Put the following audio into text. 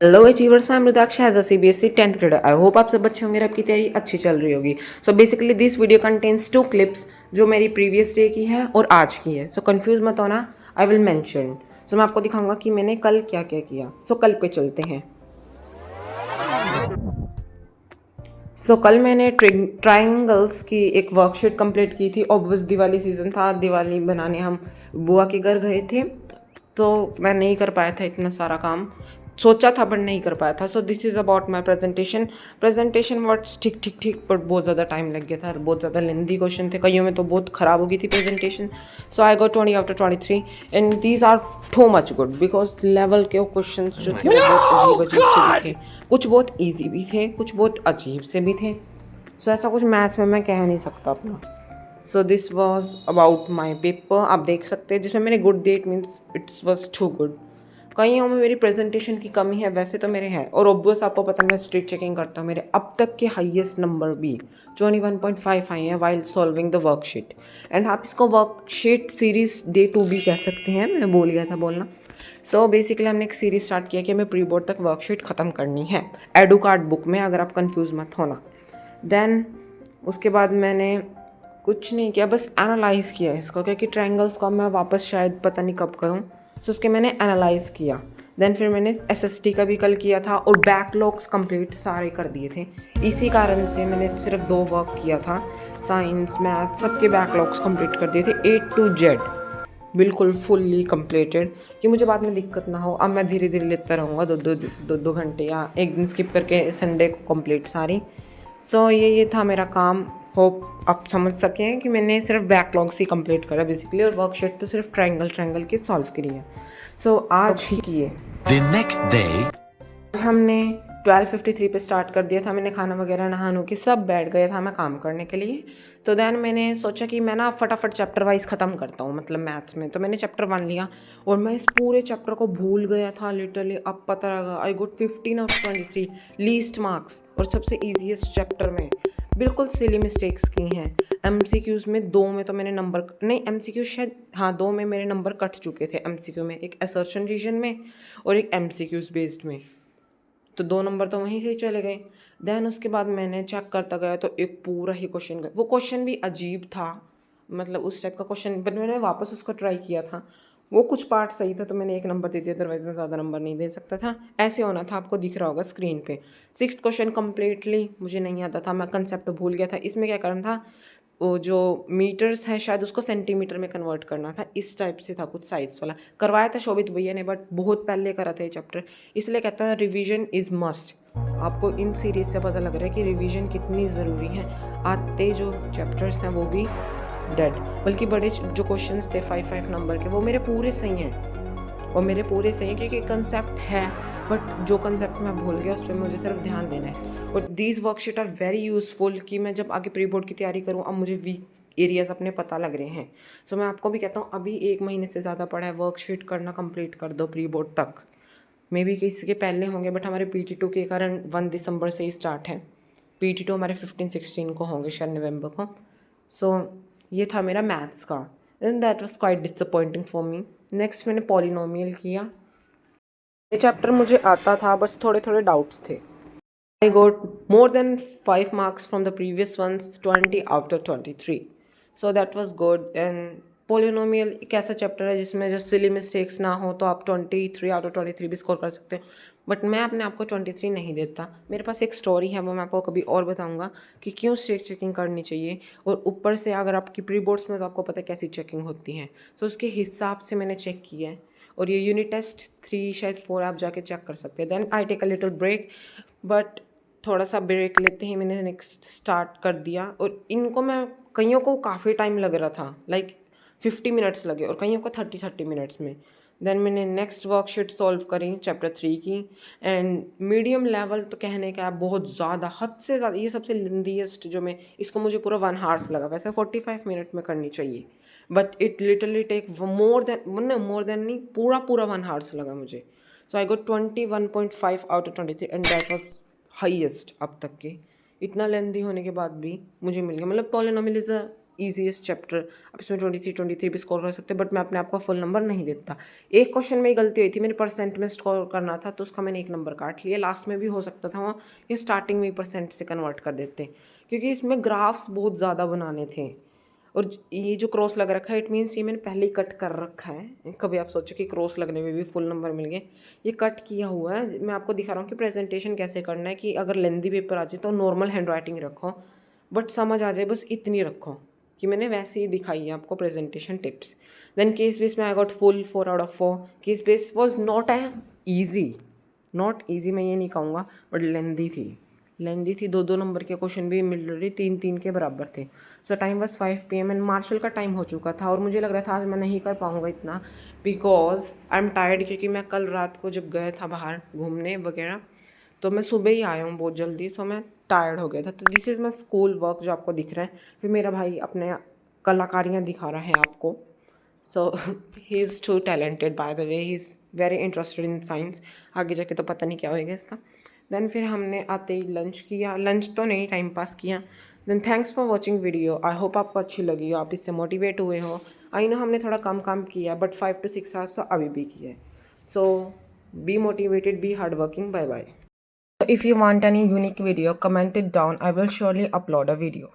Hello achievers, I am Rudraksh as a CBSE 10th grader. I hope आप सब अच्छे होंगे और आपकी तैयारी अच्छी चल रही होगी। So basically this video contains 2 clips जो मेरी प्रीवियस डे की है और आज की है। सो कंफ्यूज मत होना, आई विल मेंशन। सो मैं आपको दिखाऊंगा कि मैंने कल क्या क्या किया। सो कल पे चलते हैं। सो कल मैंने ट्रायंगल्स की एक वर्कशीट कंप्लीट की थी। ऑब्वियस दिवाली सीजन था, दिवाली बनाने हम बुआ के घर गए थे, तो मैं नहीं कर पाया था इतना सारा काम। सोचा था बट नहीं कर पाया था। So this is about my presentation words ठीक ठीक ठीक, बट बहुत ज़्यादा टाइम लग गया था। बहुत ज़्यादा लेंदी क्वेश्चन थे, कईयों में तो बहुत ख़राब हो गई थी presentation. So I got 20/23 and these are too much good because level के क्वेश्चन जो थे वो बहुत अजीब अजीब से भी थे, कुछ बहुत ईजी भी थे, कुछ बहुत अजीब से भी थे। सो ऐसा कुछ मैथ्स में मैं कह नहीं सकता अपना। So this was about my paper. आप देख सकते हैं जिसमें मैंने गुड दी, it means it's was too good. कईयों में मेरी प्रेजेंटेशन की कमी है, वैसे तो मेरे हैं। और ऑब्वियस आपको पता है मैं स्ट्रिक्ट चेकिंग करता हूँ। मेरे अब तक के हाईएस्ट नंबर भी 21.5 आए हैं while solving the worksheet. And आप इसको वर्कशीट सीरीज डे 2 भी कह सकते हैं, मैं भूल गया था बोलना। सो बेसिकली हमने एक सीरीज स्टार्ट किया कि हमें प्री बोर्ड तक वर्कशीट ख़त्म करनी है एडू कार्ड बुक में, अगर आप कंफ्यूज मत होना। देन उसके बाद मैंने कुछ नहीं किया, बस एनालाइज़ किया इसको, क्योंकि ट्रायंगल्स को मैं वापस शायद पता नहीं कब करूँ। सो उसके मैंने एनालाइज़ किया। देन फिर मैंने एसएसटी का भी कल किया था और बैकलॉग्स कंप्लीट सारे कर दिए थे। इसी कारण से मैंने सिर्फ 2 वर्क किया था, साइंस मैथ सबके बैकलॉग्स कंप्लीट कर दिए थे A to Z, बिल्कुल फुल्ली कंप्लीटेड, कि मुझे बाद में दिक्कत ना हो। अब मैं धीरे धीरे लेता रहूँगा, दो घंटे या एक दिन स्किप करके संडे को कंप्लीट सारी। सो ये था मेरा काम। होप आप समझ सकें कि मैंने सिर्फ बैकलॉग्स ही कंप्लीट करा बेसिकली, और वर्कशीट तो सिर्फ ट्रायंगल की सॉल्व करी है। सो आज ही किए। The next day, आज हमने 12:53 पे स्टार्ट कर दिया था। मैंने खाना वगैरह नहा के सब बैठ गया था मैं काम करने के लिए। तो देन मैंने सोचा कि मैं ना फटाफट चैप्टर वाइज ख़त्म करता हूँ, मतलब मैथ्स में। तो मैंने चैप्टर 1 लिया और मैं इस पूरे चैप्टर को भूल गया था लिटरली। अब पता लगा आई गोट 15/23 लीस्ट मार्क्स, और सबसे ईजीएस्ट चैप्टर में बिल्कुल सिली मिस्टेक्स की हैं। एमसीक्यूज में 2 में तो मैंने नंबर नहीं, एमसीक्यू शायद हाँ 2 में मेरे नंबर कट चुके थे। एमसीक्यू में एक असर्शन रीजन में और एक एमसीक्यूज बेस्ड में, तो 2 नंबर तो वहीं से ही चले गए। देन उसके बाद मैंने चेक करता गया तो एक पूरा ही क्वेश्चन गया। वो क्वेश्चन भी अजीब था, मतलब उस टाइप का क्वेश्चन, बट मैंने वापस उसको ट्राई किया था। वो कुछ पार्ट सही था तो मैंने 1 नंबर दे दिया, अदरवाइज मैं ज़्यादा नंबर नहीं दे सकता था। ऐसे होना था, आपको दिख रहा होगा स्क्रीन पे। 6th क्वेश्चन कम्प्लीटली मुझे नहीं आता था, मैं कंसेप्ट भूल गया था। इसमें क्या करना था, वो जो मीटर्स है शायद उसको सेंटीमीटर में कन्वर्ट करना था, इस टाइप से था कुछ साइड्स वाला। करवाया था शोभित भैया ने, बट बहुत पहले करा था ये चैप्टर, इसलिए कहता है रिवीजन इज़ मस्ट। आपको इन सीरीज से पता लग रहा है कि रिवीजन कितनी ज़रूरी है। आते जो चैप्टर्स हैं वो भी डेड, बल्कि बड़े जो क्वेश्चंस थे 5 नंबर के वो मेरे पूरे सही हैं, और मेरे पूरे सही हैं क्योंकि कंसेप्ट है, बट जो कंसेप्ट मैं भूल गया उस पर मुझे सिर्फ ध्यान देना है। और these worksheet are very useful कि मैं जब आगे प्री बोर्ड की तैयारी करूँ, अब मुझे वीक एरियाज अपने पता लग रहे हैं। सो मैं आपको भी कहता हूँ, अभी 1 महीने से ज़्यादा पड़ा है, वर्कशीट करना कंप्लीट कर दो प्री बोर्ड तक। मे बी किसी के पहले होंगे, बट हमारे PT2 के कारण 1 दिसंबर से ही स्टार्ट है। PT2 हमारे 15-16 को होंगे शायद, नवंबर को। सो ये था मेरा मैथ्स का, and that was quite disappointing for me. Next मैंने पॉलिनोमियल किया। ये चैप्टर मुझे आता था, बस थोड़े थोड़े डाउट्स थे। I got more than 5 marks from the previous ones, 20/23. So that was good. And polynomial एक ऐसा चैप्टर है जिसमें जो सिली मिस्टेक्स ना हो तो आप 23/23 भी स्कोर कर सकते हो, बट मैं अपने आप को 23 नहीं देता। मेरे पास एक स्टोरी है, वो मैं आपको कभी और बताऊंगा कि क्यों स्टेट चेकिंग करनी चाहिए। और ऊपर से अगर आपकी प्री बोर्ड्स में तो आपको पता है कैसी चेकिंग होती है। सो उसके हिसाब से मैंने चेक किया है, और ये यूनिट टेस्ट 3 शायद 4 आप जाके चेक कर सकते हैं। Then I take a little break, but थोड़ा सा ब्रेक लेते ही मैंने नेक्स्ट स्टार्ट कर दिया। और इनको मैं, कईयों को काफ़ी टाइम लग रहा था, लाइक 50 मिनट्स लगे, और कईयों को 30 मिनट्स में। देन मैंने नेक्स्ट वर्कशीट सॉल्व करी चैप्टर 3 की, एंड मीडियम लेवल तो कहने का बहुत ज़्यादा, हद से ज़्यादा, ये सबसे लेंदीएस्ट जो मैं, इसको मुझे पूरा 1 आवर्स लगा। वैसे 45 मिनट में करनी चाहिए, but it literally take more than नहीं, पूरा 1 आवर्स लगा मुझे। So I got 21.5/23 and that was highest अब तक के। इतना लेंदी होने के बाद भी मुझे मिल गया। मतलब polynomial is a easiest chapter, आप इसमें 23 भी स्कोर कर सकते हो, बट मैं अपने आप को फुल नंबर नहीं देता। एक क्वेश्चन में ही गलती हुई थी, मैंने परसेंट में स्कोर करना था तो उसका मैंने 1 नंबर काट लिया। लास्ट में भी हो सकता था वो ये स्टार्टिंग में ही परसेंट से कन्वर्ट कर देते, क्योंकि इसमें ग्राफ्स बहुत ज़्यादा बनाने थे। और ये जो क्रॉस लग रखा है इट मीन्स ये मैंने पहले ही कट कर रखा है। कभी आप सोचो कि क्रॉस लगने में भी फुल नंबर मिल गए, ये कट किया हुआ है। मैं आपको दिखा रहा हूँ कि प्रेजेंटेशन कैसे करना है, कि अगर लेंदी पेपर आ जाए तो नॉर्मल हैंड राइटिंग रखो, बट समझ आ जाए बस इतनी रखो, कि मैंने वैसे ही दिखाई है आपको presentation tips. Then case base में I got full 4/4। Case base was not easy, not easy मैं ये नहीं कहूँगा, बट लेंदी थी। 2 नंबर के क्वेश्चन भी मिल रही 3 के बराबर थे। So time was 5 PM and martial का टाइम हो चुका था, और मुझे लग रहा था आज मैं नहीं कर पाऊँगा इतना, बिकॉज आई एम टायर्ड, क्योंकि मैं कल रात को जब गया था बाहर घूमने वगैरह तो मैं सुबह ही आया हूँ बहुत जल्दी, सो मैं टायर्ड हो गया था। तो this is my school work जो आपको दिख रहा है। फिर मेरा भाई अपने कलाकारियाँ दिखा रहा है आपको। So he is too talented by the way, he is very interested in science. आगे जाके तो पता नहीं क्या होएगा इसका। देन फिर हमने आते ही लंच किया, लंच तो नहीं टाइम पास किया। Then thanks for watching video, I hope आपको अच्छी लगी हो, आप इससे मोटिवेट हुए हो। आई नो हमने थोड़ा कम काम किया, बट 5 to 6 आवर्स तो अभी भी किया है। So be motivated, be hard working, bye bye. If you want any unique video, comment it down. I will surely upload a video.